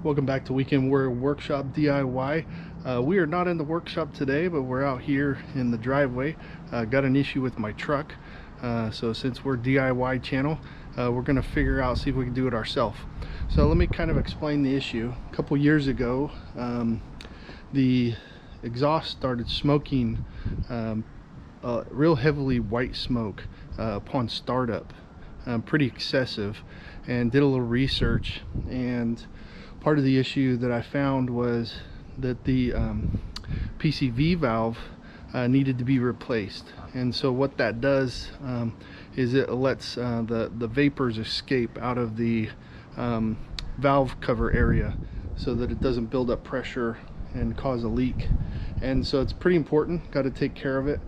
Welcome back to Weekend Warrior Workshop DIY. We are not in the workshop today, but we're out here in the driveway. Got an issue with my truck, so since we're DIY channel, we're gonna figure out, see if we can do it ourselves. So let me kind of explain the issue. A couple years ago, the exhaust started smoking real heavily white smoke upon startup, pretty excessive, and did a little research, and part of the issue that I found was that the PCV valve needed to be replaced. And so what that does is it lets the vapors escape out of the valve cover area so that it doesn't build up pressure and cause a leak. And so it's pretty important, got to take care of it.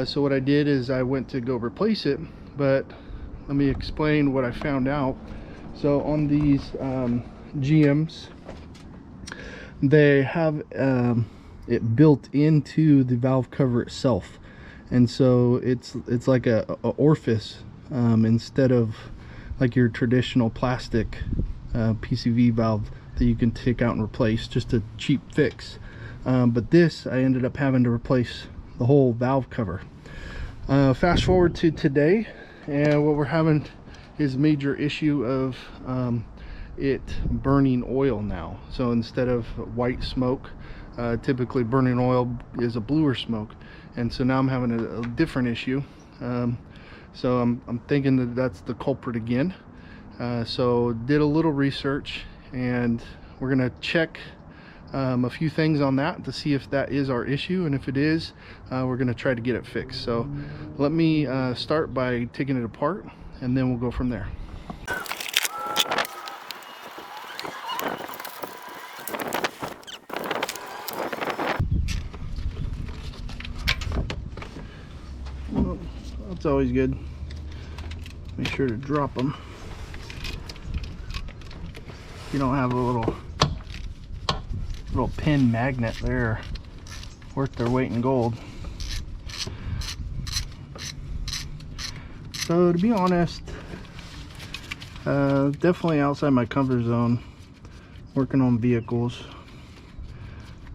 So what I did is I went to go replace it, but let me explain what I found out. So on these GMs, they have it built into the valve cover itself, and so it's like a orifice instead of like your traditional plastic PCV valve that you can take out and replace, just a cheap fix. But this, I ended up having to replace the whole valve cover. Fast forward to today, and what we're having is major issue of it burning oil now. So instead of white smoke, typically burning oil is a bluer smoke, and so now I'm having a different issue. So I'm thinking that that's the culprit again. So did a little research, and we're gonna check a few things on that to see if that is our issue, and if it is, we're gonna try to get it fixed. So let me start by taking it apart, and then we'll go from there. Well, that's always good. Make sure to drop them. You don't have a little pin magnet there, worth their weight in gold. So to be honest, definitely outside my comfort zone, working on vehicles.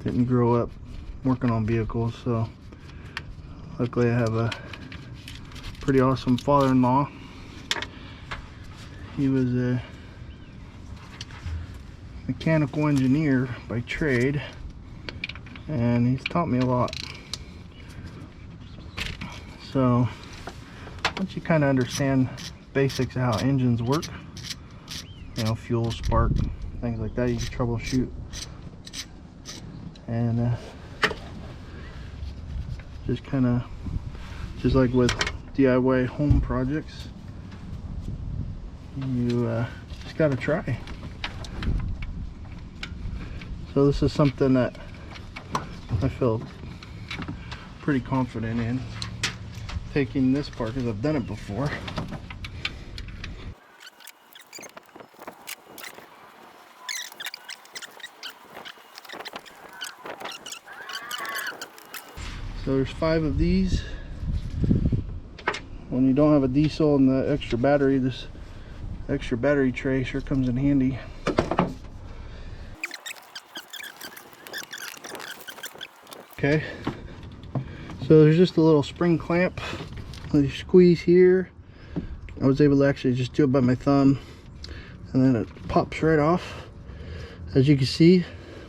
Didn't grow up working on vehicles, so luckily I have a pretty awesome father-in-law. He was a mechanical engineer by trade, and he's taught me a lot. So once you kind of understand basics of how engines work, you know, fuel, spark, things like that, you can troubleshoot. And just kind of, just like with DIY home projects, you just gotta try. So this is something that I feel pretty confident in taking this part, because I've done it before. So there's 5 of these. When you don't have a diesel and the extra battery, this extra battery tray sure comes in handy. Okay, so there's just a little spring clamp that you squeeze here. I was able to actually just do it by my thumb, and then it pops right off. As you can see,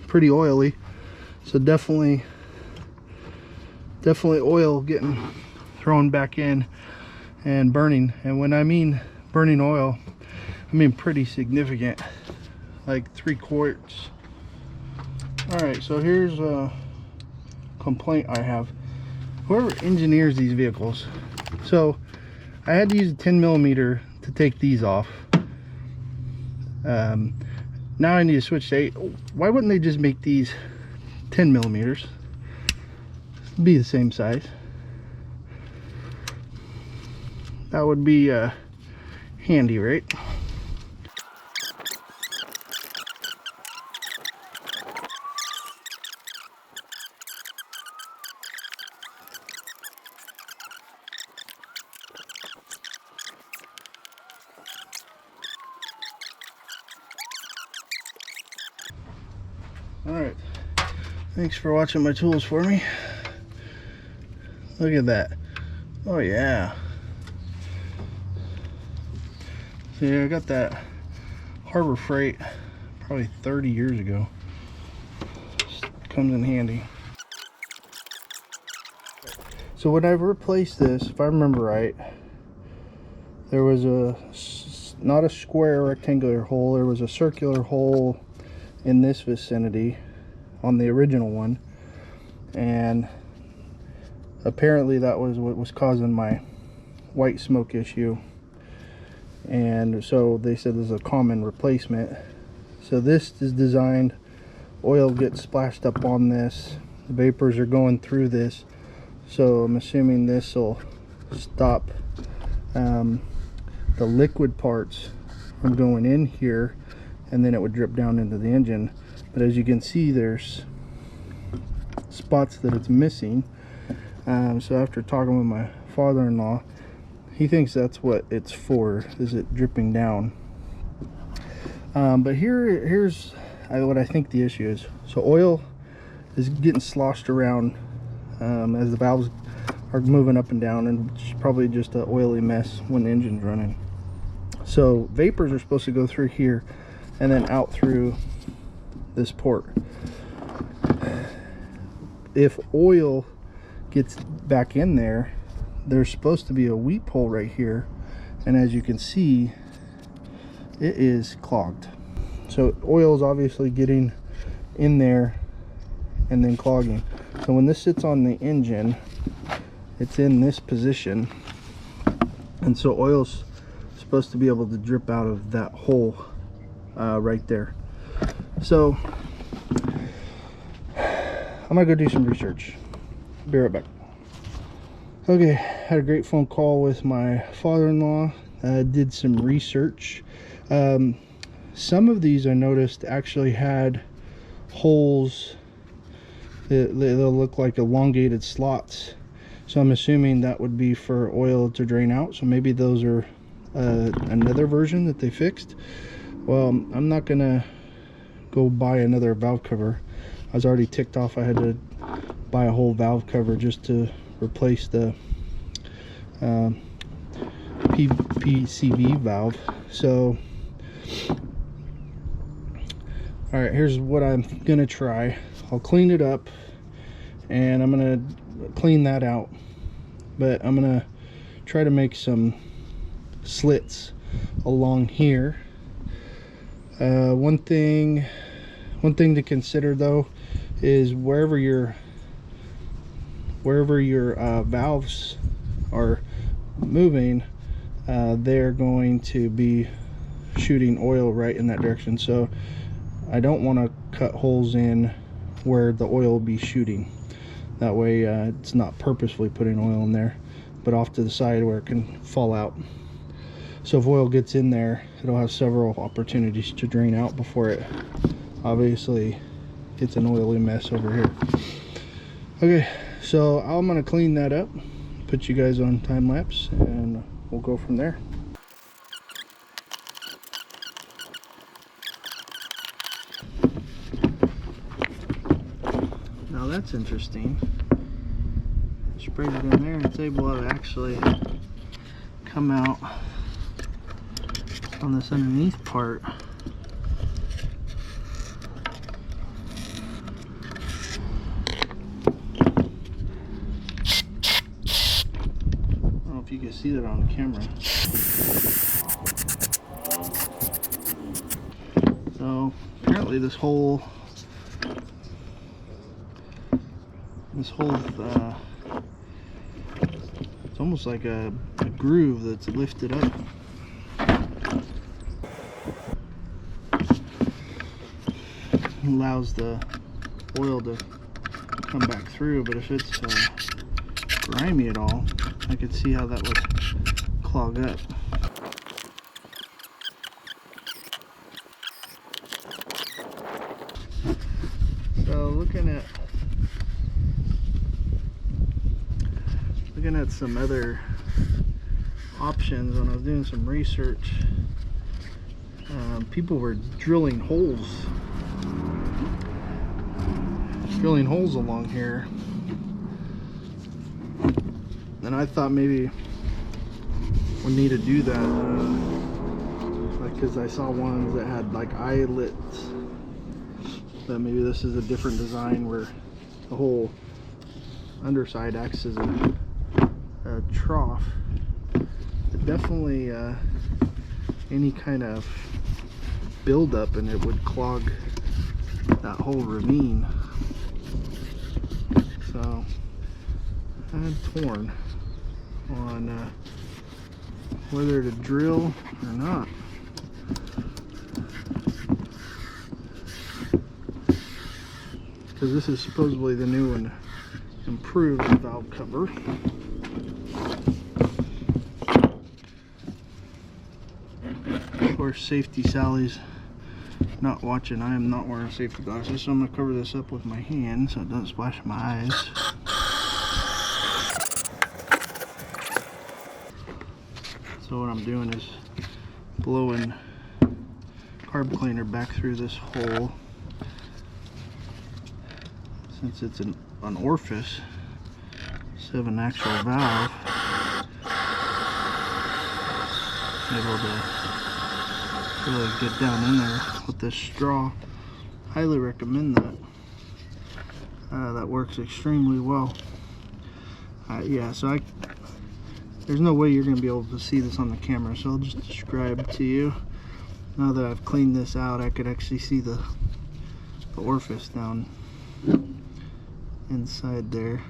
pretty oily, so definitely oil getting thrown back in and burning. And when I mean burning oil, I mean pretty significant, like 3 quarts. All right, so here's a complaint I have. Whoever engineers these vehicles, so I had to use a 10mm to take these off. Now I need to switch to 8. Why wouldn't they just make these 10mm? Be the same size. That would be handy, right? Thanks for watching my tools for me. Look at that. Oh yeah. See, I got that Harbor Freight probably 30 years ago. Just comes in handy. So when I've replaced this, if I remember right, there was not a square rectangular hole, there was a circular hole in this vicinity on the original one, and apparently that was what was causing my white smoke issue. And so they said this is a common replacement. So this is designed, oil gets splashed up on this, the vapors are going through this, so I'm assuming this will stop the liquid parts from going in here, and then it would drip down into the engine. But as you can see, there's spots that it's missing. So after talking with my father-in-law, he thinks that's what it's for, is it dripping down. But here's what I think the issue is. So oil is getting sloshed around as the valves are moving up and down, and it's probably just an oily mess when the engine's running. So vapors are supposed to go through here and then out through this port. If oil gets back in there, there's supposed to be a weep hole right here, and as you can see, it is clogged. So oil is obviously getting in there and then clogging. So when this sits on the engine, it's in this position, and so oil's supposed to be able to drip out of that hole right there. So I'm gonna go do some research. Be right back. Okay, had a great phone call with my father-in-law. Did some research. Some of these I noticed actually had holes. They'll look like elongated slots, so I'm assuming that would be for oil to drain out. So maybe those are another version that they fixed. Well, I'm not gonna go buy another valve cover. I was already ticked off I had to buy a whole valve cover just to replace the PCV valve. So all right, here's what I'm gonna try. I'll clean it up and I'm gonna clean that out, but I'm gonna try to make some slits along here. One thing to consider though is wherever your valves are moving, they're going to be shooting oil right in that direction. So I don't want to cut holes in where the oil will be shooting. That way it's not purposefully putting oil in there, but off to the side where it can fall out. So if oil gets in there, it'll have several opportunities to drain out before it obviously gets an oily mess over here. Okay, so I'm gonna clean that up, put you guys on time lapse, and we'll go from there. Now that's interesting. Sprayed it in there and it's able to actually come out on this underneath part. I don't know if you can see that on the camera. So apparently this whole it's almost like a groove that's lifted up. Allows the oil to come back through, but if it's grimy at all, I could see how that would clog up. So looking at some other options, when I was doing some research, people were drilling holes drilling holes along here. And I thought maybe we need to do that, like, because I saw ones that had like eyelets. But maybe this is a different design where the whole underside acts as a trough. But definitely any kind of buildup and it would clog that whole ravine. So I'm torn on whether to drill or not. Because this is supposedly the new and improved valve cover. Of course, Safety Sally's not watching. I am not wearing safety glasses, so I'm going to cover this up with my hand so it doesn't splash my eyes. So what I'm doing is blowing carb cleaner back through this hole. Since it's an orifice instead of an actual valve, I'm able to really get down in there with this straw. Highly recommend that. That works extremely well. Yeah, so there's no way you're going to be able to see this on the camera, so I'll just describe to you. Now that I've cleaned this out, I could actually see the orifice down inside there.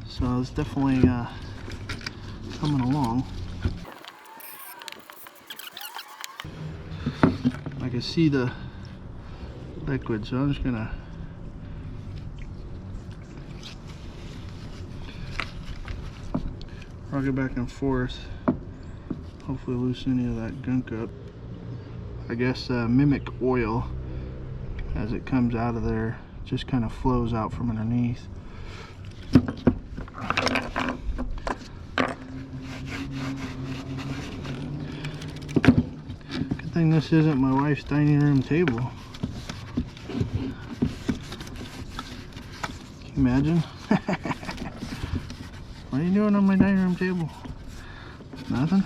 So it's definitely coming along. I can see the liquid, so I'm just gonna rock it back and forth. Hopefully loosen any of that gunk up. I guess mimic oil, as it comes out of there, just kind of flows out from underneath. Good thing this isn't my wife's dining room table. Can you imagine? What are you doing on my dining room table? Nothing.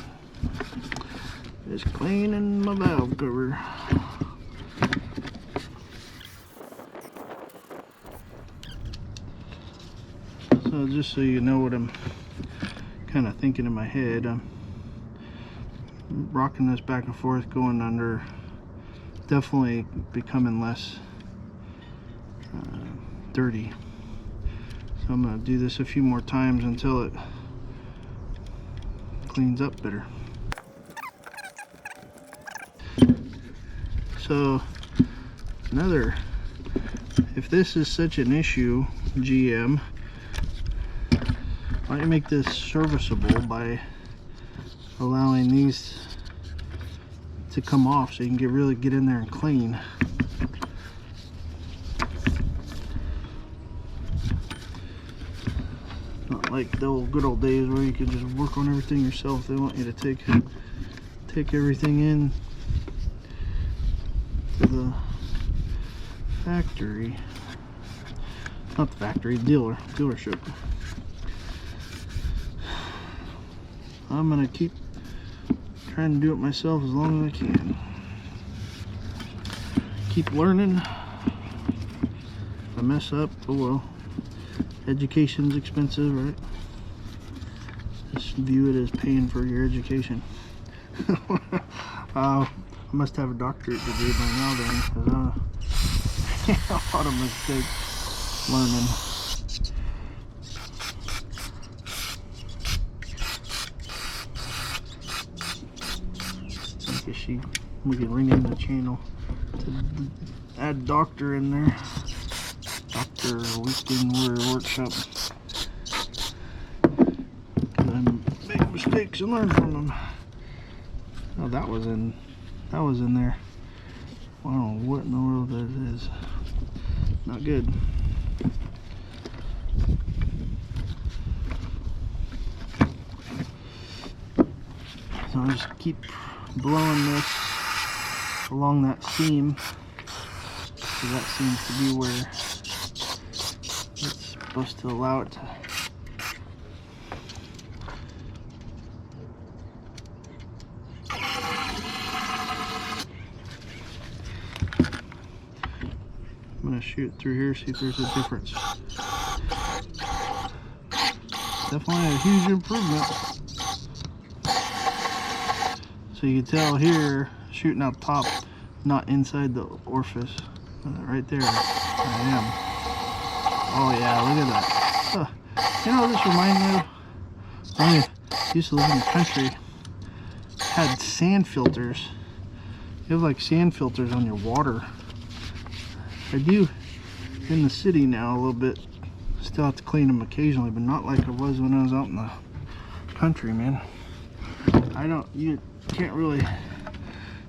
Just cleaning my valve cover. So just so you know what I'm kind of thinking in my head, I'm rocking this back and forth, going under, definitely becoming less dirty. So I'm going to do this a few more times until it cleans up better. So if this is such an issue, GM, why don't you make this serviceable by allowing these to come off so you can really get in there and clean. Not like the old good old days where you could just work on everything yourself. They want you to take everything in to the factory. Not the factory, dealership. I'm gonna keep trying to do it myself as long as I can. Keep learning. If I mess up, oh well. Education's expensive, right? Just view it as paying for your education. I must have a doctorate degree by now then, because a lot of mistakes learning. I guess we can rename the channel to add doctor in there. Dr. Weekend Workshop. I make mistakes and learn from them. Oh, that was in there. I don't know what in the world that is. Not good. So I'll just keep blowing this along that seam. So that seems to be where it's supposed to allow it to. I'm going to shoot through here, see if there's a difference. Definitely a huge improvement. So you can tell here, shooting out top, not inside the orifice. Right there, I am. Oh yeah, look at that. You know, this reminds me of when I used to live in the country. Had sand filters. You have like sand filters on your water. I do in the city now a little bit. Still have to clean them occasionally, but not like it was when I was out in the country, man. You can't really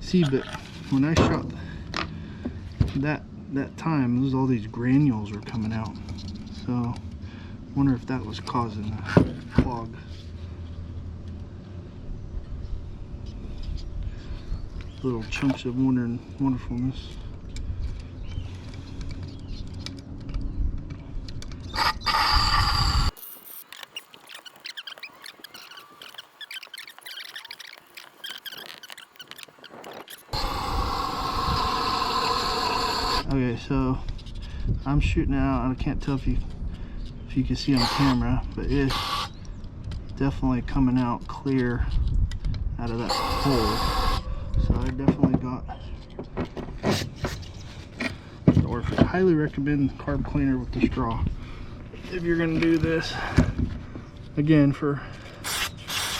see, but when I shot that time, there's all these granules were coming out. So I wonder if that was causing a clog. Little chunks of wonderfulness. Okay, so I'm shooting out. I can't tell if you can see on camera, but it's definitely coming out clear out of that hole. So I definitely got the orifice. Highly recommend carb cleaner with the straw if you're going to do this. Again, for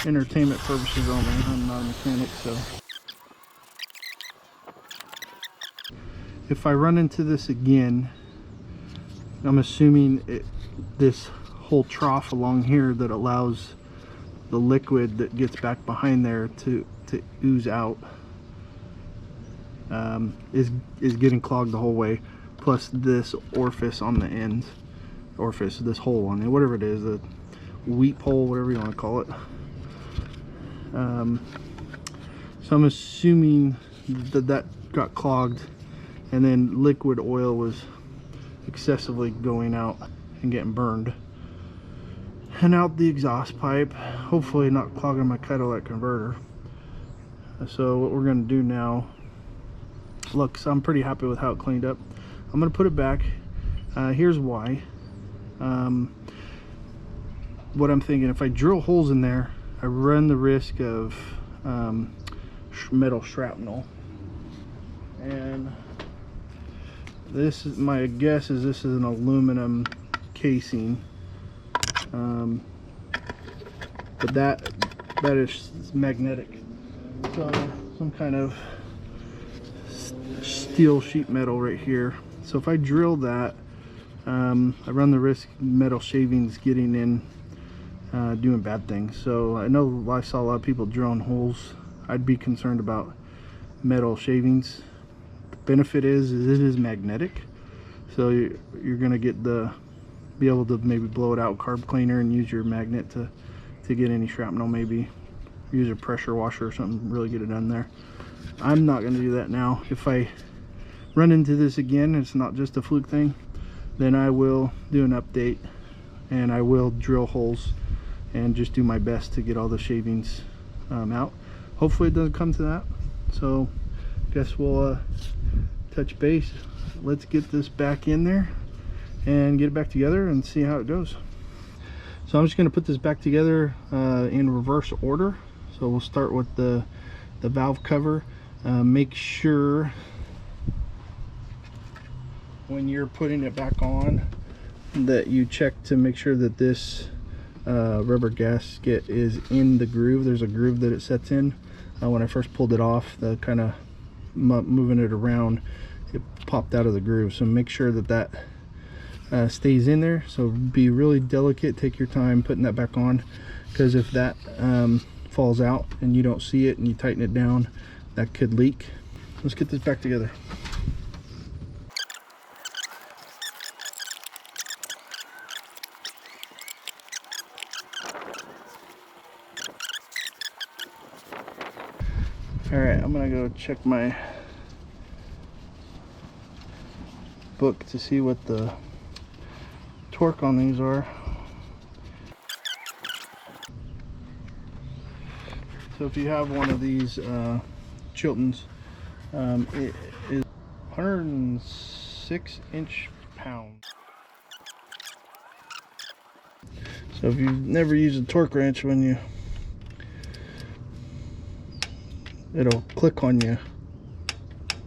entertainment purposes only. I'm not a mechanic, so. If I run into this again, I'm assuming this whole trough along here that allows the liquid that gets back behind there to ooze out is getting clogged the whole way. Plus this orifice on the end, this hole on it, whatever it is, the weep hole, whatever you want to call it. So I'm assuming that got clogged, and then liquid oil was excessively going out and getting burned and out the exhaust pipe, hopefully not clogging my catalytic converter. So what we're going to do now, look, so I'm pretty happy with how it cleaned up. I'm going to put it back. Here's why. What I'm thinking, if I drill holes in there, I run the risk of metal shrapnel, and this is my guess is this is an aluminum casing, but that is magnetic, so some kind of steel sheet metal right here. So if I drill that, I run the risk of metal shavings getting in, doing bad things. So I know I saw a lot of people drilling holes. I'd be concerned about metal shavings. Benefit is it is magnetic, so you're gonna get be able to maybe blow it out with carb cleaner and use your magnet to get any shrapnel, maybe use a pressure washer or something, really get it done there. I'm not gonna do that now. If I run into this again, it's not just a fluke thing, then I will do an update and I will drill holes and just do my best to get all the shavings out. Hopefully it doesn't come to that, so guess we'll touch base. Let's get this back in there and get it back together and see how it goes. So I'm just going to put this back together in reverse order. So we'll start with the valve cover. Make sure when you're putting it back on that you check to make sure that this rubber gasket is in the groove. There's a groove that it sets in. When I first pulled it off, the kind of moving it around, it popped out of the groove. So make sure that stays in there. So be really delicate, take your time putting that back on, because if that falls out and you don't see it and you tighten it down, that could leak. Let's get this back together. Alright, I'm gonna go check my book to see what the torque on these are. So if you have one of these Chiltons, it is 106 inch-pounds. So if you've never used a torque wrench, it'll click on you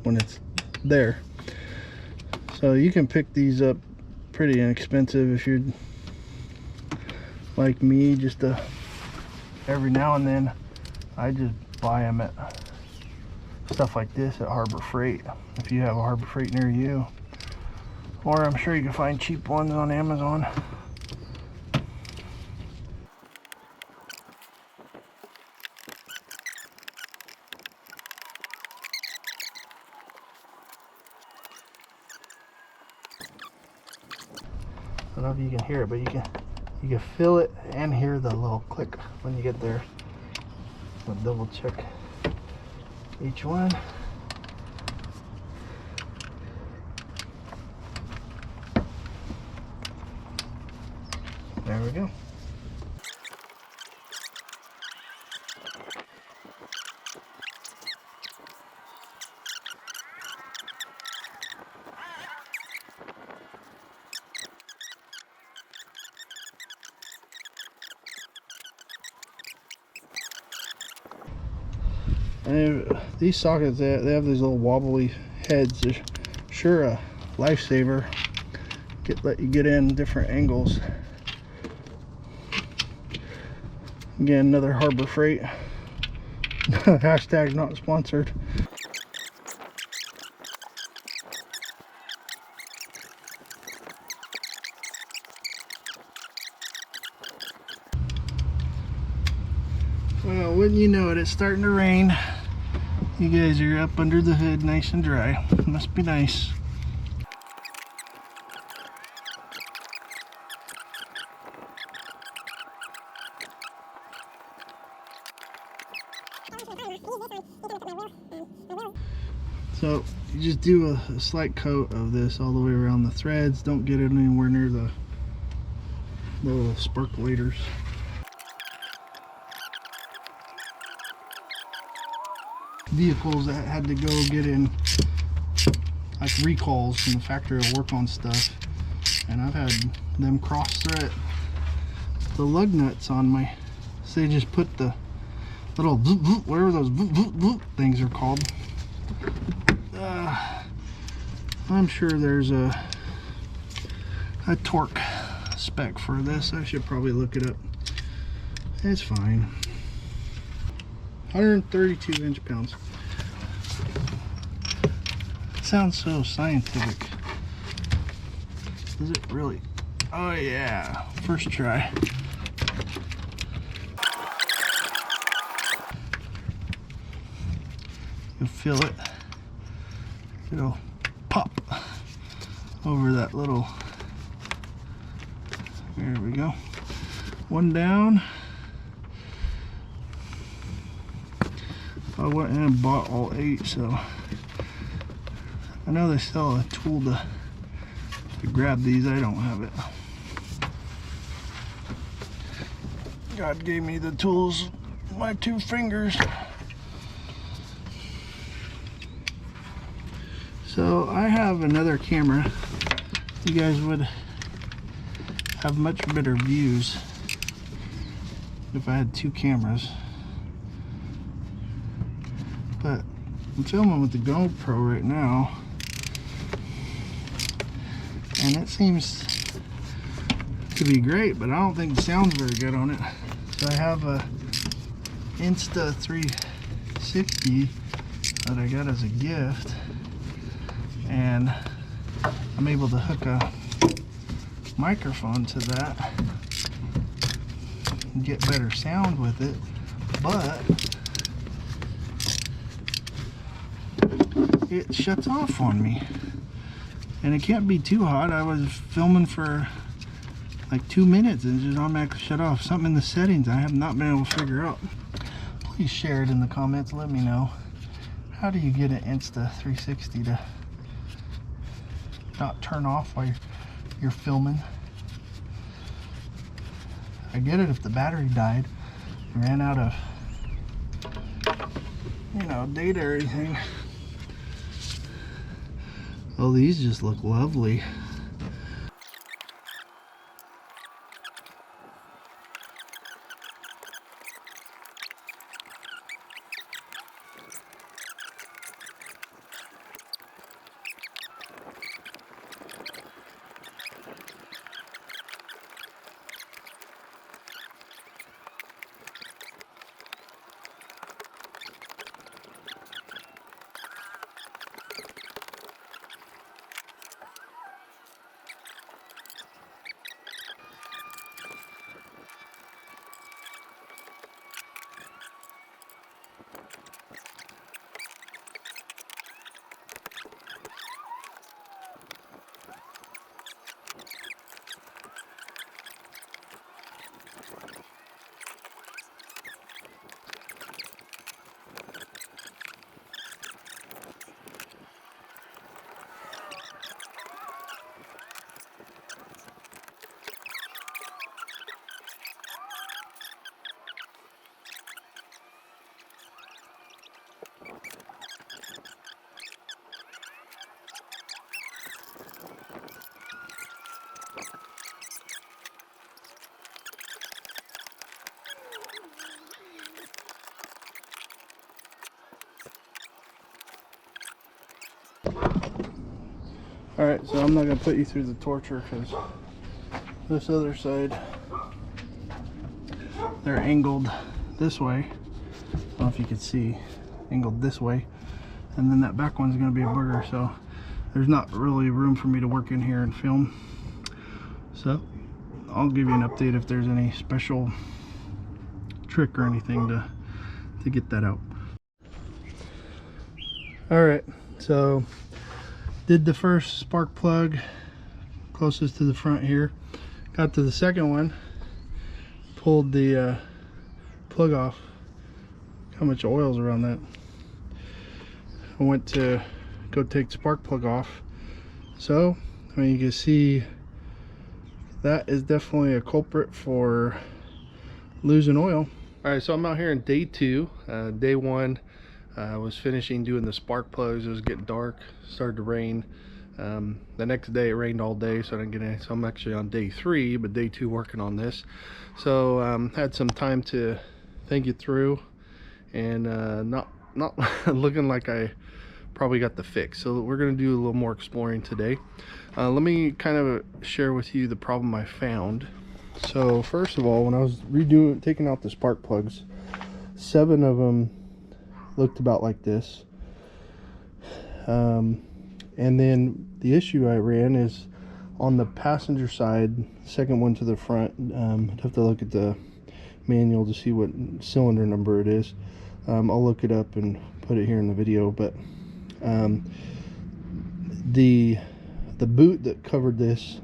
when it's there. So you can pick these up pretty inexpensive if you're like me, just every now and then. I just buy them at stuff like this at Harbor Freight, if you have a Harbor Freight near you, or I'm sure you can find cheap ones on Amazon. I don't know if you can hear it, but you can feel it and hear the little click when you get there. I'll double check each one. There we go. And these sockets, they have these little wobbly heads. They're sure a lifesaver. Let you get in different angles. Again, another Harbor Freight. Hashtag not sponsored. Well, wouldn't you know it, it's starting to rain. You guys are up under the hood nice and dry. Must be nice. So you just do a slight coat of this all the way around the threads. Don't get it anywhere near the little sparklators. Vehicles that had to go get in like recalls from the factory to work on stuff, and I've had them cross thread the lug nuts on my, so they just put the little boop, boop, whatever those boop, boop, boop things are called. I'm sure there's a torque spec for this. I should probably look it up. It's fine. 132 inch-pounds. Sounds so scientific. Is it really? Oh yeah, first try. You'll feel it. It'll pop over that little. There we go. One down. I went and bought all 8, so I know they sell a tool to grab these. I don't have it. God gave me the tools, my 2 fingers. So I have another camera. You guys would have much better views if I had 2 cameras. But I'm filming with the GoPro right now, and it seems to be great, but I don't think the sound's very good on it. So I have a Insta 360 that I got as a gift, and I'm able to hook a microphone to that and get better sound with it, but it shuts off on me, and it can't be too hot. I was filming for like 2 minutes and it just automatically shut off. Something in the settings I have not been able to figure out. Please share it in the comments, let me know. How do you get an Insta360 to not turn off while you're filming? I get it if the battery died, ran out of, you know, data or anything. Oh, these just look lovely. Alright, so I'm not going to put you through the torture because this other side, they're angled this way. I don't know if you can see, angled this way. And then that back one's going to be a booger, so there's not really room for me to work in here and film. So I'll give you an update if there's any special trick or anything to get that out. Alright, so did the first spark plug closest to the front here, got to the second one, pulled the plug off. How much oil's around that? I went to go take the spark plug off, so I mean, you can see that is definitely a culprit for losing oil. All right, so I'm out here in day 2. Day 1, I was finishing doing the spark plugs. It was getting dark, started to rain. The next day it rained all day, so I didn't get any. So I'm actually on day 3, but day 2 working on this. So had some time to think it through, and not looking like I probably got the fix. So we're gonna do a little more exploring today. Let me kind of share with you the problem I found. So first of all, when I was taking out the spark plugs, 7 of them looked about like this, and then the issue I ran is on the passenger side, second one to the front. I'd have to look at the manual to see what cylinder number it is. I'll look it up and put it here in the video, but the boot that covered this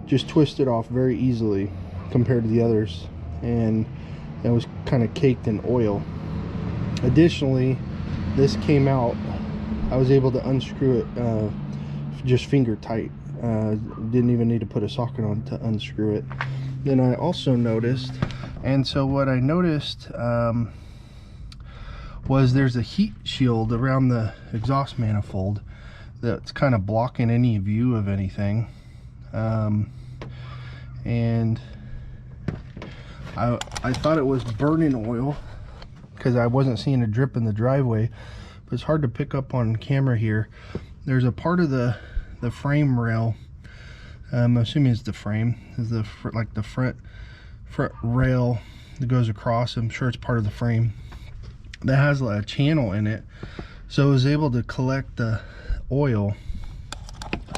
just twisted off very easily compared to the others, and it was kind of caked in oil. Additionally, this came out, I was able to unscrew it just finger tight. Didn't even need to put a socket on to unscrew it. Then I also noticed, and so what I noticed was there's a heat shield around the exhaust manifold that's kind of blocking any view of anything, and I thought it was burning oil because I wasn't seeing a drip in the driveway, but it's hard to pick up on camera here. There's a part of the frame rail, I'm assuming it's the frame, is like the front rail that goes across. I'm sure it's part of the frame that has a channel in it, so I was able to collect the oil.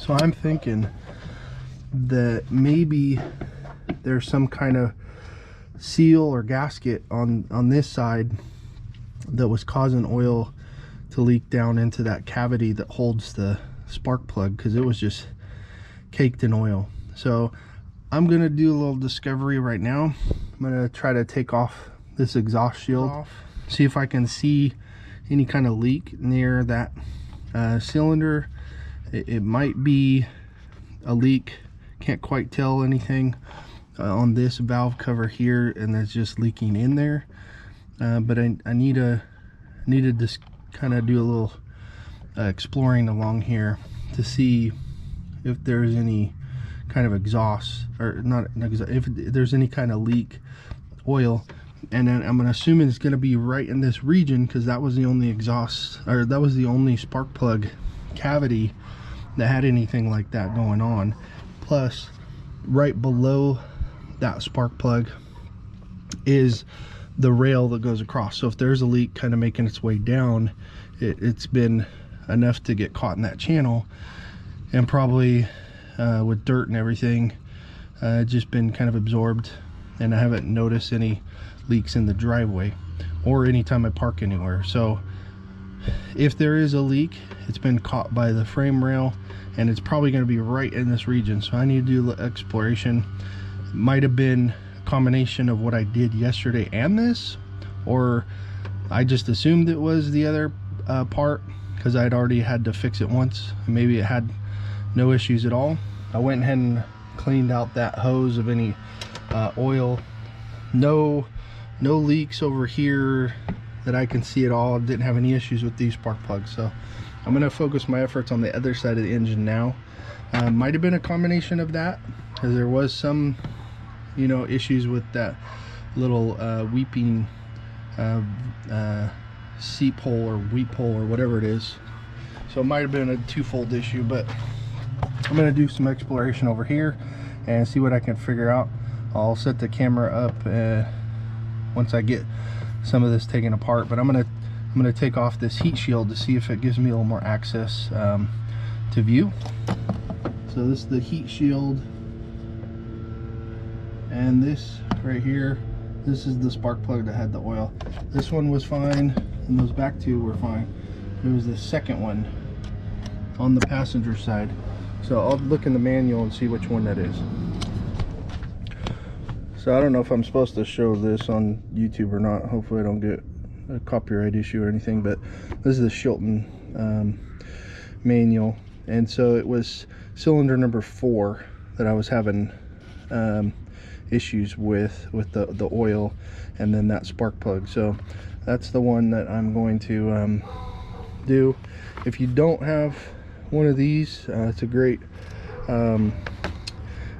So I'm thinking that maybe there's some kind of seal or gasket on this side that was causing oil to leak down into that cavity that holds the spark plug, because it was just caked in oil. So I'm gonna do a little discovery right now. I'm gonna try to take off this exhaust shield, see if I can see any kind of leak near that cylinder. It might be a leak, can't quite tell anything on this valve cover here, and it's just leaking in there. But I need to just kind of do a little exploring along here to see if there's any kind of exhaust, or not if there's any kind of leak oil. And then I'm assuming it's going to be right in this region, because that was the only exhaust, or that was the only spark plug cavity that had anything like that going on. Plus, right below that spark plug is the rail that goes across. So if there's a leak kind of making its way down, it's been enough to get caught in that channel, and probably with dirt and everything, just been kind of absorbed, and I haven't noticed any leaks in the driveway or anytime I park anywhere. So if there is a leak, it's been caught by the frame rail, and it's probably going to be right in this region. So I need to do exploration. Might have been a combination of what I did yesterday and this, or I just assumed it was the other part, because I'd already had to fix it once. Maybe it had no issues at all. I went ahead and cleaned out that hose of any oil. No leaks over here that I can see at all. Didn't have any issues with these spark plugs. So I'm going to focus my efforts on the other side of the engine now. Might have been a combination of that, because there was some, you know, issues with that little weeping seep hole or weep hole or whatever it is. So it might have been a twofold issue, but I'm going to do some exploration over here and see what I can figure out. I'll set the camera up once I get some of this taken apart, but I'm gonna take off this heat shield to see if it gives me a little more access to view. So this is the heat shield, and this right here, this is the spark plug that had the oil. This one was fine, and those back two were fine. It was the second one on the passenger side. So I'll look in the manual and see which one that is. So I don't know if I'm supposed to show this on YouTube or not. Hopefully I don't get a copyright issue or anything, but this is the Chilton manual. And so it was cylinder number 4 that I was having issues with the oil, and then that spark plug. So that's the one that I'm going to do. If you don't have one of these, it's a great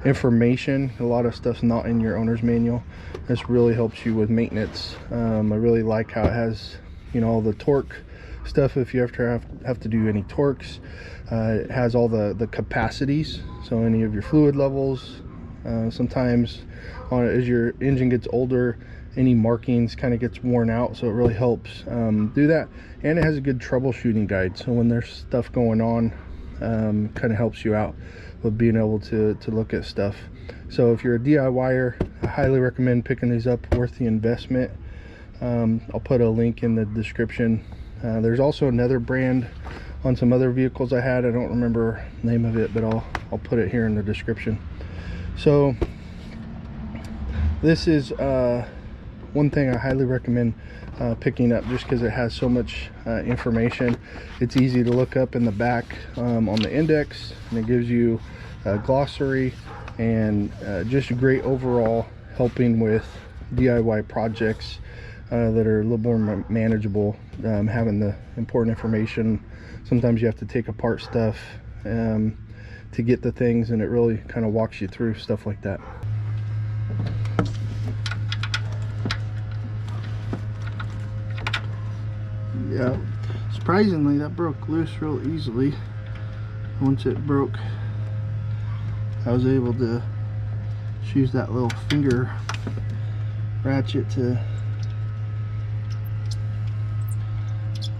information. A lot of stuff's not in your owner's manual. This really helps you with maintenance. I really like how it has, you know, all the torque stuff if you have to do any torques. It has all the capacities, so any of your fluid levels. Sometimes as your engine gets older, any markings kind of gets worn out, so it really helps do that. And it has a good troubleshooting guide, so when there's stuff going on, kind of helps you out with being able to look at stuff. So if you're a DIYer, I highly recommend picking these up. Worth the investment. I'll put a link in the description. There's also another brand on some other vehicles I had. I don't remember the name of it, but I'll put it here in the description. So this is one thing I highly recommend picking up, just because it has so much information. It's easy to look up in the back on the index, and it gives you a glossary, and just great overall helping with DIY projects that are a little more manageable. Having the important information. Sometimes you have to take apart stuff to get the things, and it really kind of walks you through stuff like that. Yeah, surprisingly that broke loose real easily. Once it broke, I was able to use that little finger ratchet to.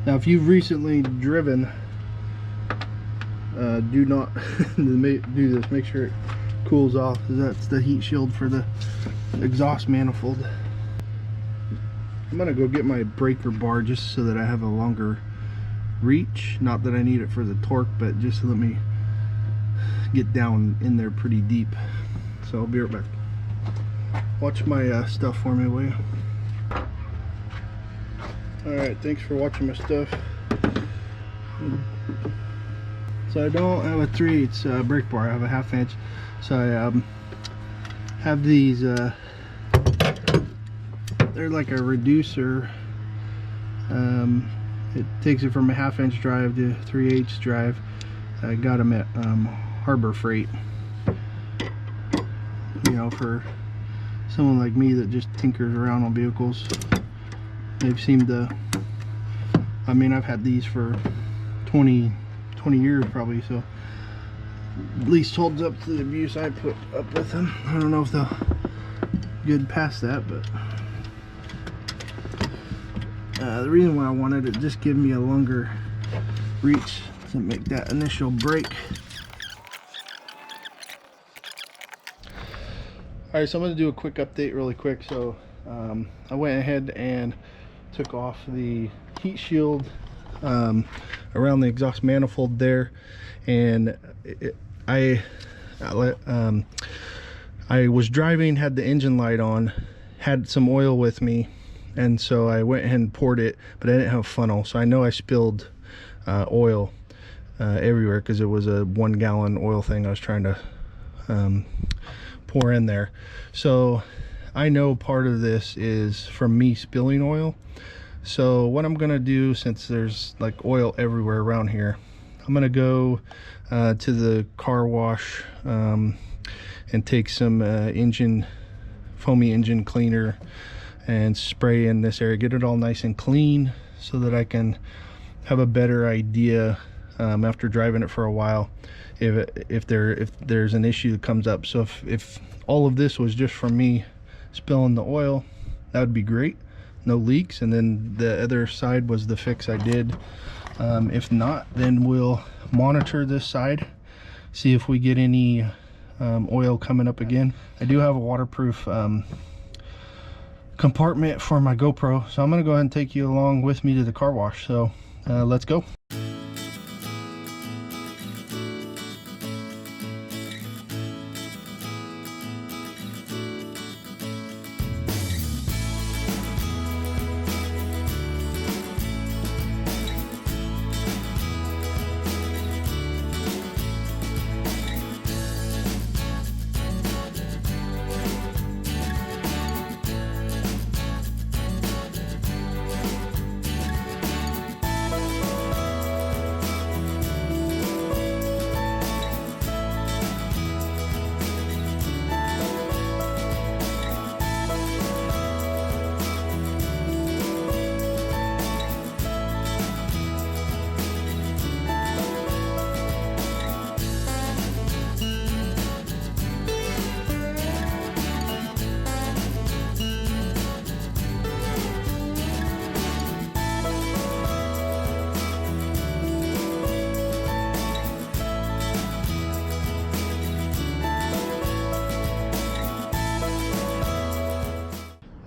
Now if you've recently driven, do not do this. Make sure it cools off, because that's the heat shield for the exhaust manifold. I'm gonna go get my breaker bar just so that I have a longer reach. Not that I need it for the torque, but just to let me get down in there pretty deep. So I'll be right back. Watch my stuff for me, will you? Alright, thanks for watching my stuff. So I don't have a 3/8 brake bar, I have a 1/2 inch. So I have these, they're like a reducer. It takes it from a 1/2 inch drive to 3/8 drive. I got them at Harbor Freight. You know, for someone like me that just tinkers around on vehicles, they've seemed to, I mean, I've had these for 20 years probably, so at least holds up to the abuse I put up with them. I don't know if they'll get past that, but the reason why I wanted it, just give me a longer reach to make that initial brake. Alright, so I'm going to do a quick update really quick. So I went ahead and took off the heat shield around the exhaust manifold there, and I was driving, had the engine light on, had some oil with me, and so I went ahead and poured it, but I didn't have a funnel, so I know I spilled oil everywhere because it was a 1 gallon oil thing I was trying to pour in there. So I know part of this is from me spilling oil. So what I'm gonna do, since there's like oil everywhere around here, I'm gonna go to the car wash and take some foamy engine cleaner and spray in this area, get it all nice and clean, so that I can have a better idea after driving it for a while if there's an issue that comes up. So if all of this was just from me spilling the oil, that would be great, no leaks, and then the other side was the fix I did. If not, then we'll monitor this side, see if we get any oil coming up again. I do have a waterproof compartment for my GoPro, so I'm gonna go ahead and take you along with me to the car wash. So let's go.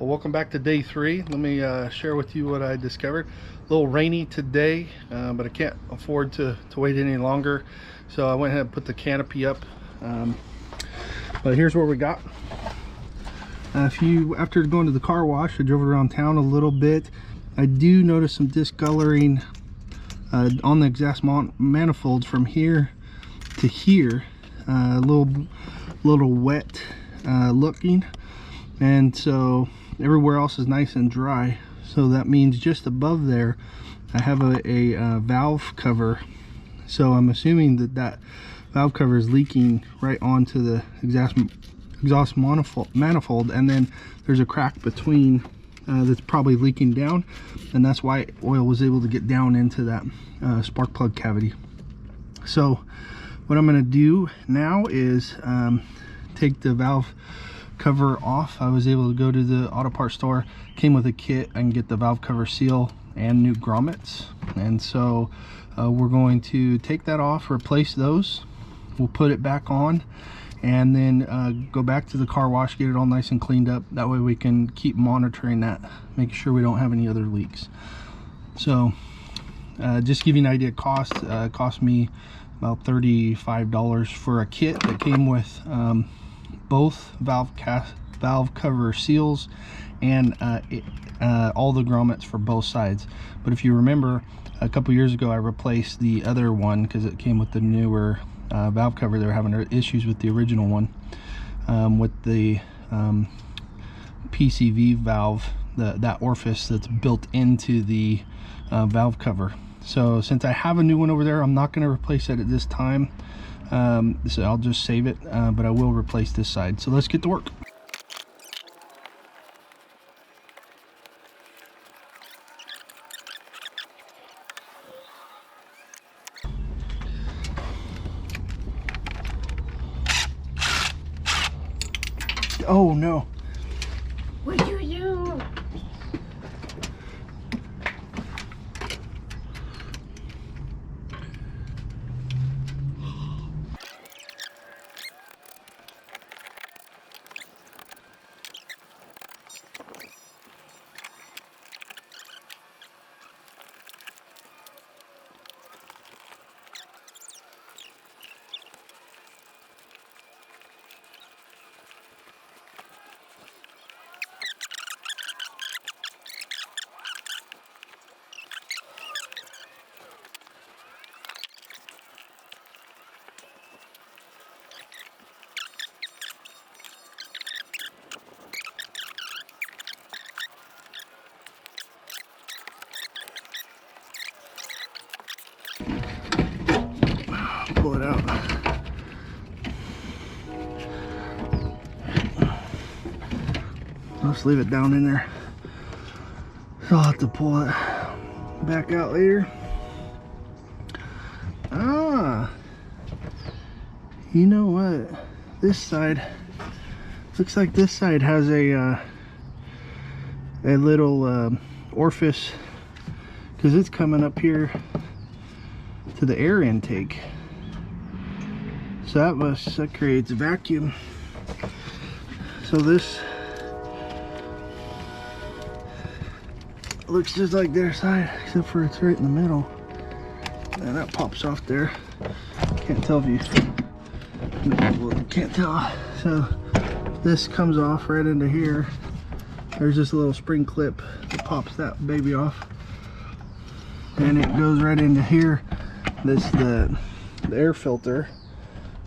Well, welcome back to day 3. Let me share with you what I discovered. A little rainy today, but I can't afford to wait any longer, so I went ahead and put the canopy up. But here's what we got. After going to the car wash, I drove around town a little bit. I do notice some discoloring on the exhaust manifolds from here to here, a little wet looking, and so everywhere else is nice and dry. So that means just above there I have a valve cover, so I'm assuming that valve cover is leaking right onto the exhaust manifold, and then there's a crack between that's probably leaking down, and that's why oil was able to get down into that spark plug cavity. So what I'm going to do now is take the valve cover off. I was able to go to the auto parts store, came with a kit. I can get the valve cover seal and new grommets, and so we're going to take that off, replace those, we'll put it back on, and then go back to the car wash, get it all nice and cleaned up. That way we can keep monitoring that, making sure we don't have any other leaks. So just to give you an idea, cost me about $35 for a kit that came with both valve cover seals and all the grommets for both sides. But if you remember, a couple years ago I replaced the other one because it came with the newer valve cover. They were having issues with the original one, with the PCV valve, that orifice that's built into the valve cover. So since I have a new one over there, I'm not going to replace it at this time. So I'll just save it, but I will replace this side. So let's get to work. Oh no. What'd you do? Pull it out. I'll just leave it down in there. So I'll have to pull it back out later. Ah, you know what? This side looks like this side has a little orifice, because it's coming up here to the air intake. So that creates a vacuum. So this looks just like their side, except for it's right in the middle. And that pops off there. Can't tell if you can't tell. So this comes off right into here. There's this little spring clip that pops that baby off, and it goes right into here. This the air filter.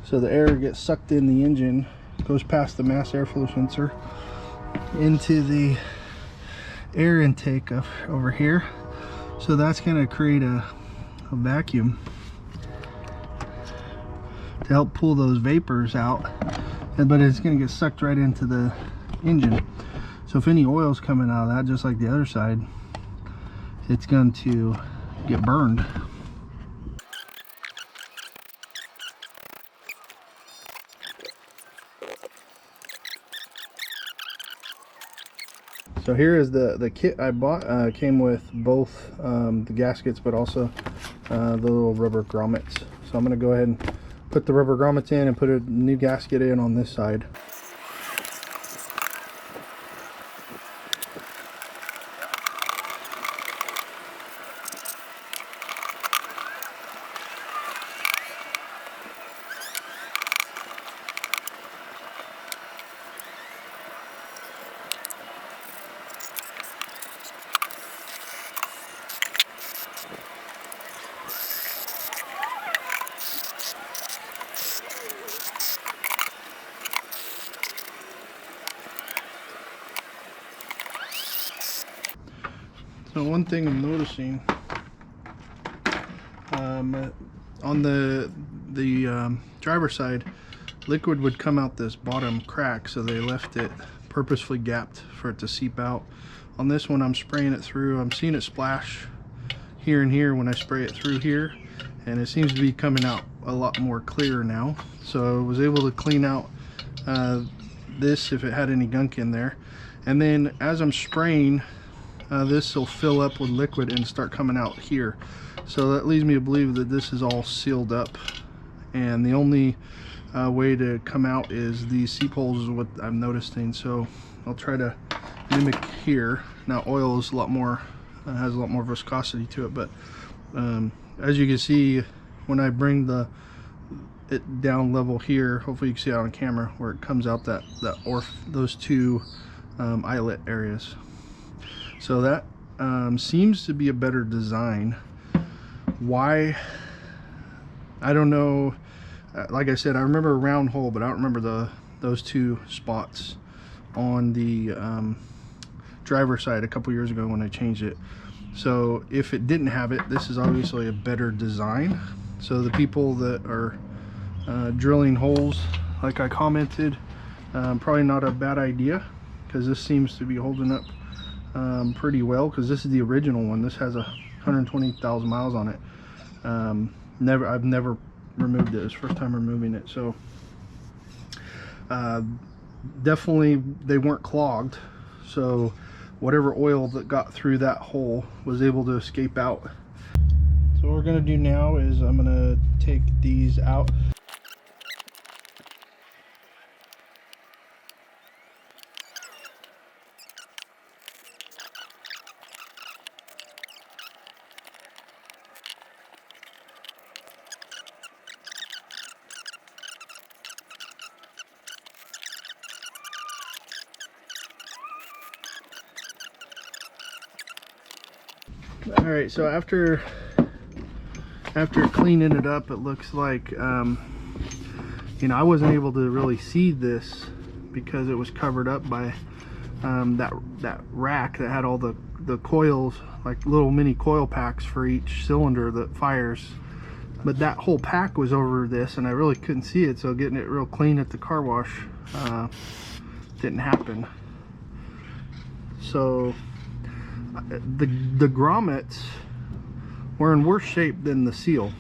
So the air gets sucked in the engine, goes past the mass airflow sensor into the air intake over here. So that's going to create a vacuum to help pull those vapors out, but it's going to get sucked right into the engine. So if any oil's coming out of that, just like the other side, it's going to get burned. So here is the kit I bought. Came with both the gaskets, but also the little rubber grommets. So I'm going to go ahead and put the rubber grommets in and put a new gasket in on this side. So one thing I'm noticing, on the driver's side, liquid would come out this bottom crack, so they left it purposefully gapped for it to seep out. On this one, I'm spraying it through. I'm seeing it splash here and here when I spray it through here, and it seems to be coming out a lot more clear now. So I was able to clean out this if it had any gunk in there, and then as I'm spraying, this will fill up with liquid and start coming out here. So that leads me to believe that this is all sealed up, and the only way to come out is these seep holes is what I'm noticing. So I'll try to mimic here. Now oil is a lot more, has a lot more viscosity to it, but as you can see, when I bring it down level here, hopefully you can see it on camera where it comes out those two eyelet areas. So that seems to be a better design. Why? I don't know. Like I said, I remember a round hole, but I don't remember those two spots on the driver's side a couple years ago when I changed it. So if it didn't have it, this is obviously a better design. So the people that are drilling holes, like I commented, probably not a bad idea, because this seems to be holding up pretty well, because this is the original one. This has 120,000 miles on it. I've never removed it. It's first time removing it. So definitely they weren't clogged, so whatever oil that got through that hole was able to escape out. So what we're gonna do now is I'm gonna take these out. All right, so after cleaning it up, it looks like you know, I wasn't able to really see this because it was covered up by that rack that had all the coils, like little mini coil packs for each cylinder that fires. But that whole pack was over this, and I really couldn't see it, so getting it real clean at the car wash didn't happen. So the grommets were in worse shape than the seal.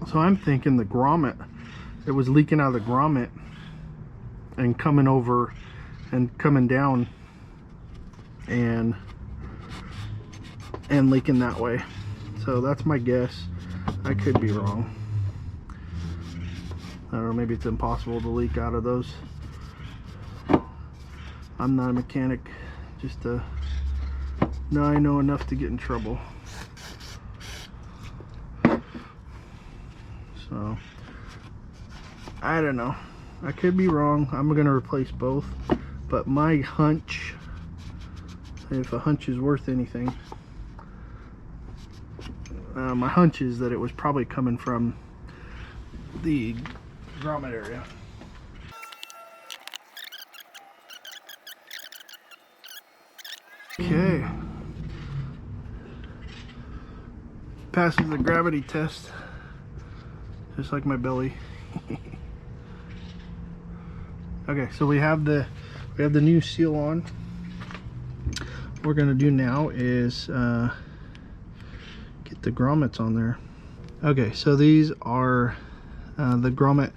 So I'm thinking the grommet, it was leaking out of the grommet and coming over and coming down and leaking that way. So that's my guess. I could be wrong. I don't know, maybe it's impossible to leak out of those. I'm not a mechanic, just now I know enough to get in trouble. So I don't know, I could be wrong. I'm gonna replace both, but my hunch, if a hunch is worth anything, my hunch is that it was probably coming from the grommet area. Okay, passes the gravity test, just like my belly. Okay, so we have the new seal on. What we're gonna do now is get the grommets on there. Okay, so these are the grommet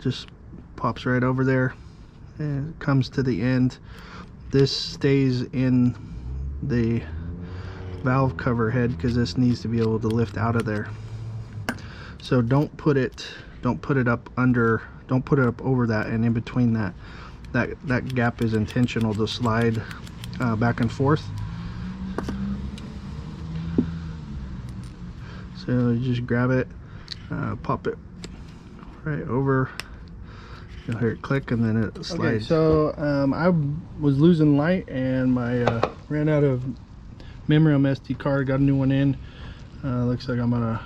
just pops right over there and comes to the end. This stays in the valve cover head because this needs to be able to lift out of there. So don't put it up under, don't put it up over that, and in between that gap is intentional to slide back and forth. So you just grab it, pop it right over. You'll hear it click, and then it slides. Okay, so I was losing light, and my ran out of memory on my SD card. Got a new one in. Looks like I'm gonna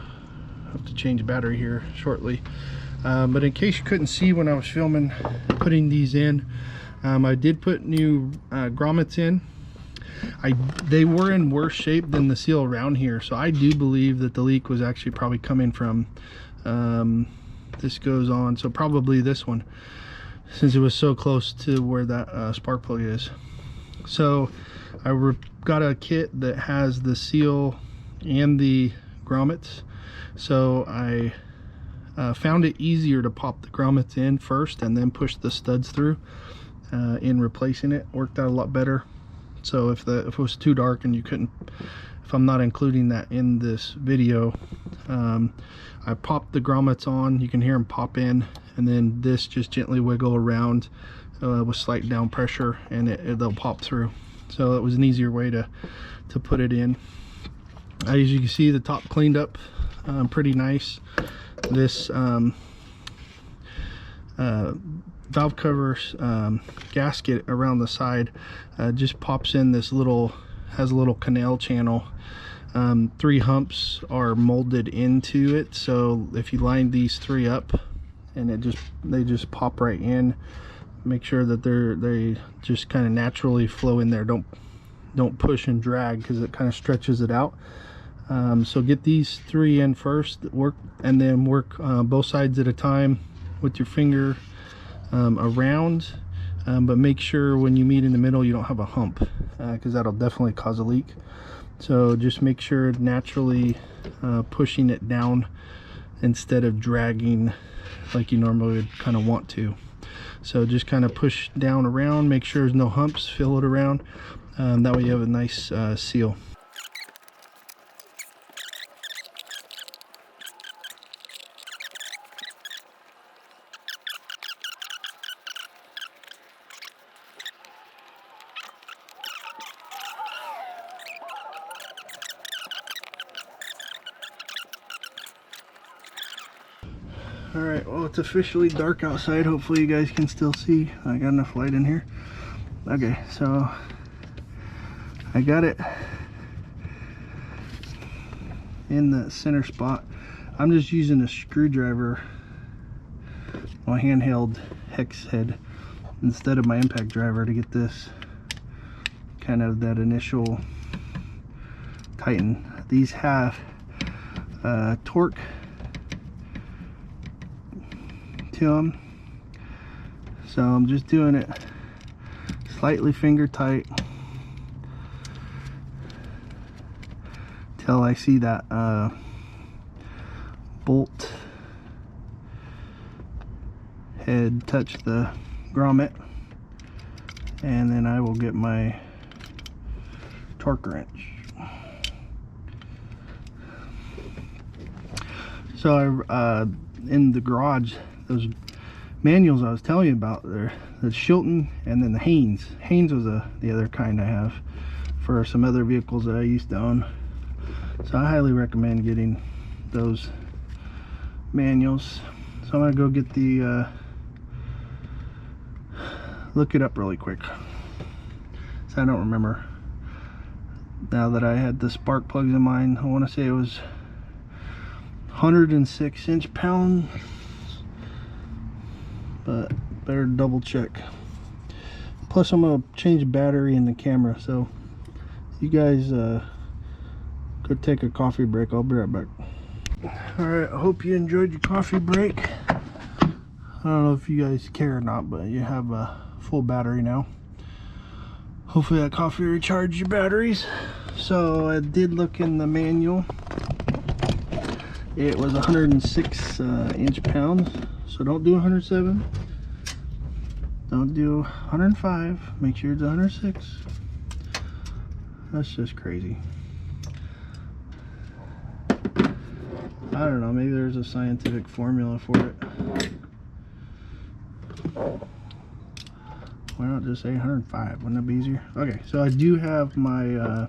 have to change battery here shortly. But in case you couldn't see when I was filming putting these in, I did put new grommets in. They were in worse shape than the seal around here, so I do believe that the leak was actually probably coming from this goes on, so probably this one, since it was so close to where that spark plug is. So I got a kit that has the seal and the grommets, so I found it easier to pop the grommets in first and then push the studs through. In replacing it worked out a lot better. So if it was too dark and you couldn't, if I'm not including that in this video, I popped the grommets on. You can hear them pop in, and then this just gently wiggle around with slight down pressure, and they'll pop through. So it was an easier way to put it in. As you can see, the top cleaned up pretty nice. This valve cover gasket around the side just pops in this little, has a little canal channel. 3 humps are molded into it, so if you line these 3 up and they just pop right in, make sure that they just kind of naturally flow in there. Don't push and drag, because it kind of stretches it out. So get these 3 in first, and then work both sides at a time with your finger around, but make sure when you meet in the middle you don't have a hump, because that'll definitely cause a leak. So just make sure naturally pushing it down instead of dragging like you normally would kind of want to. So just kind of push down around, make sure there's no humps, fill it around. That way you have a nice seal. Alright, well, it's officially dark outside. Hopefully you guys can still see. I got enough light in here. Okay, so I got it in the center spot. I'm just using a screwdriver, my handheld hex head, instead of my impact driver to get this kind of that initial tighten. These have torque to them, so I'm just doing it slightly finger tight till I see that bolt head touch the grommet, and then I will get my torque wrench. So in the garage, those manuals I was telling you about, there, the Chilton and then the Haynes. Haynes was the other kind I have for some other vehicles that I used to own. So I highly recommend getting those manuals. So I'm gonna go get the look it up really quick, so I don't remember. Now that I had the spark plugs in mine, I want to say it was 106 inch-pounds, but better double check. Plus I'm gonna change the battery in the camera, so you guys go take a coffee break. I'll be right back. Alright, I hope you enjoyed your coffee break. I don't know if you guys care or not, but you have a full battery now. Hopefully that coffee recharged your batteries. So I did look in the manual. It was 106 inch-pounds, so don't do 107, don't do 105, make sure it's 106. That's just crazy. I don't know, maybe there's a scientific formula for it. Why not just say 105? Wouldn't that be easier? Okay, so I do have my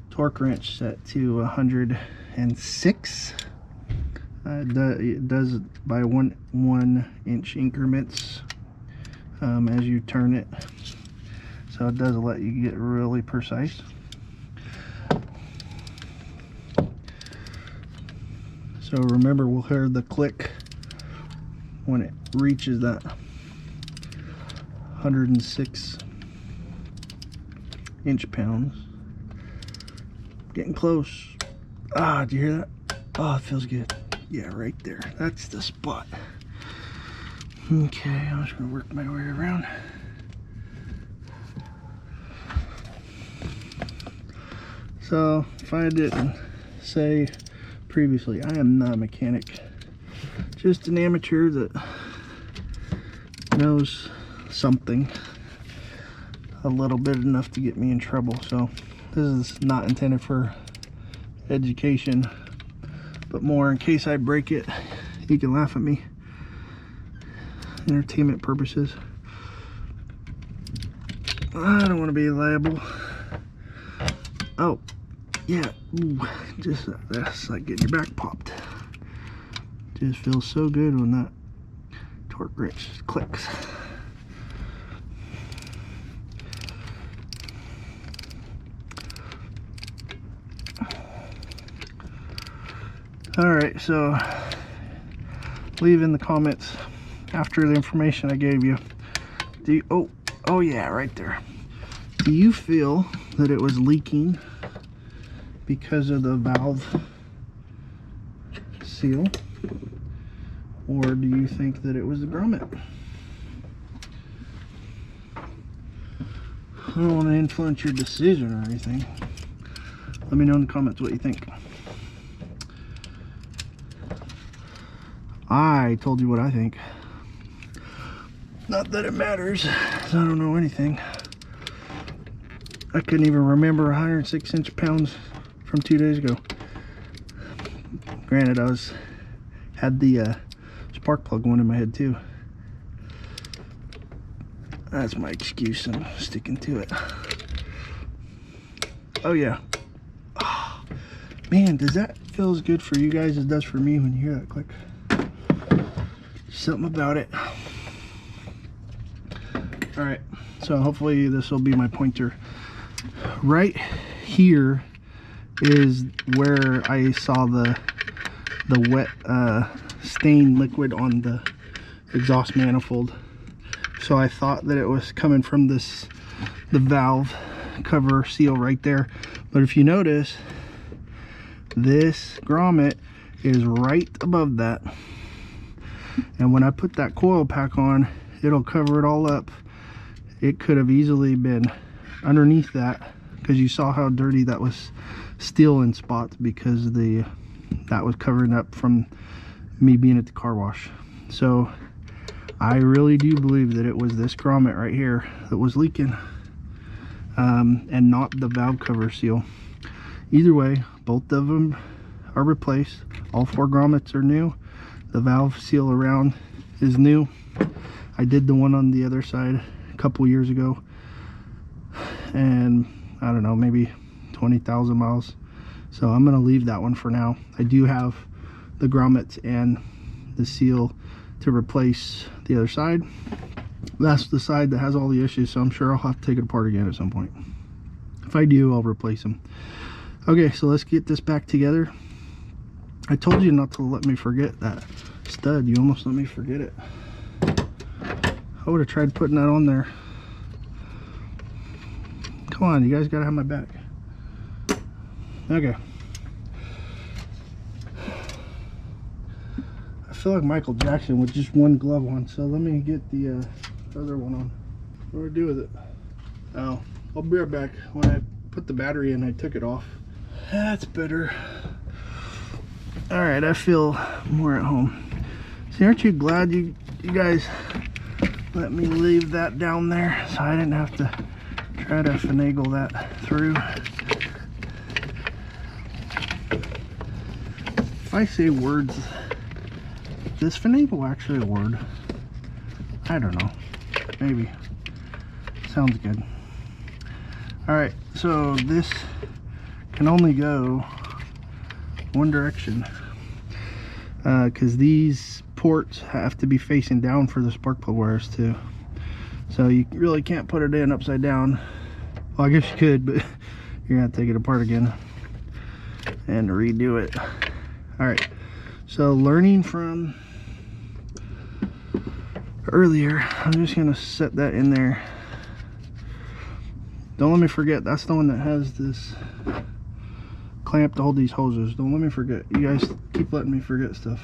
torque wrench set to 106. It does by one inch increments as you turn it, so it does let you get really precise. So remember, we'll hear the click when it reaches that 106 inch-pounds. Getting close. Ah, do you hear that? Oh, it feels good. Yeah, right there. That's the spot. Okay, I'm just gonna work my way around. So, if I didn't say previously, I am not a mechanic. Just an amateur that knows something a little bit, enough to get me in trouble. So, this is not intended for education, but more in case I break it, you can laugh at me. Entertainment purposes. I don't want to be liable. Oh, yeah. Ooh, just that's like getting your back popped. Just feels so good when that torque wrench clicks. Alright, so leave in the comments after the information I gave you. Do you, oh yeah, right there. Do you feel that it was leaking because of the valve seal? Or do you think that it was the grommet? I don't want to influence your decision or anything. Let me know in the comments what you think. I told you what I think. Not that it matters, 'cause I don't know anything. I couldn't even remember 106 inch-pounds from 2 days ago. Granted, had the spark plug one in my head too. That's my excuse. I'm sticking to it. Oh yeah. Oh, man, does that feel as good for you guys as it does for me when you hear that click? Something about it. All right, so hopefully this will be my pointer. Right here is where I saw the wet stain liquid on the exhaust manifold. So I thought that it was coming from the valve cover seal right there. But if you notice, this grommet is right above that. And when I put that coil pack on, it'll cover it all up. It could have easily been underneath that, because you saw how dirty that was, still in spots, because that was covering up from me being at the car wash. So I really do believe that it was this grommet right here that was leaking, and not the valve cover seal. Either way, both of them are replaced. All 4 grommets are new. The valve seal around is new. I did the one on the other side a couple years ago, and I don't know, maybe 20,000 miles. So I'm gonna leave that one for now. I do have the grommets and the seal to replace the other side. That's the side that has all the issues, so I'm sure I'll have to take it apart again at some point. If I do, I'll replace them. Okay, so let's get this back together. I told you not to let me forget that stud. You almost let me forget it. I would have tried putting that on there. Come on, you guys gotta have my back. Okay. I feel like Michael Jackson with just one glove on, so let me get the other one on. What do I do with it? Oh, I'll be right back. When I put the battery in, I took it off. That's better. Alright, I feel more at home. See, aren't you glad you guys let me leave that down there so I didn't have to try to finagle that through? If I say words, is finagle actually a word? I don't know. Maybe. Sounds good. Alright, so this can only go one direction, because these ports have to be facing down for the spark plug wires too. So you really can't put it in upside down. Well, I guess you could, but you're gonna have to take it apart again and redo it. All right, so learning from earlier, I'm just gonna set that in there. Don't let me forget, that's the one that has this clamp to hold these hoses. Don't let me forget. You guys keep letting me forget stuff.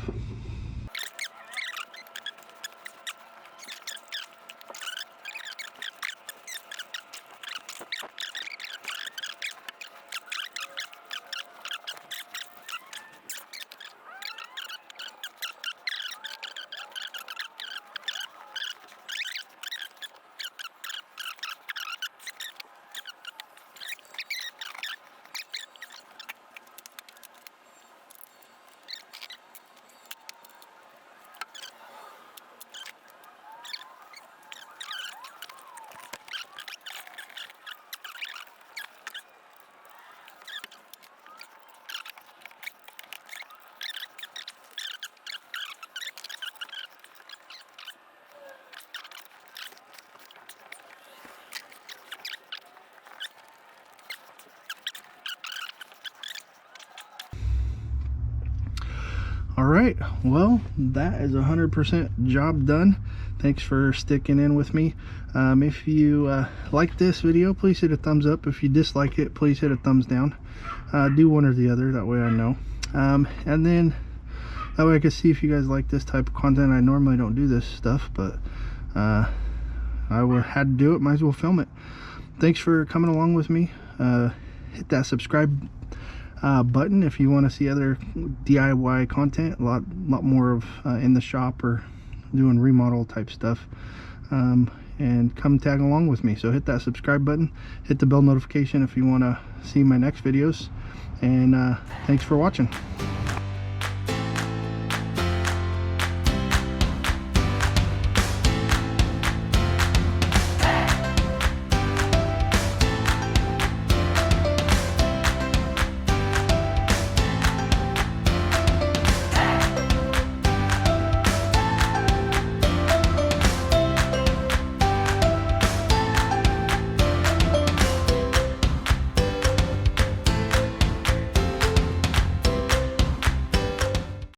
right, well, that is 100% job done. Thanks for sticking in with me. If you like this video, please hit a thumbs up. If you dislike it, please hit a thumbs down. Do one or the other, that way I know. And then that way I can see if you guys like this type of content. I normally don't do this stuff, but I had to do it, might as well film it. Thanks for coming along with me. Hit that subscribe button if you want to see other DIY content, a lot more of in the shop or doing remodel type stuff, and come tag along with me. So hit that subscribe button, hit the bell notification if you want to see my next videos, and thanks for watching.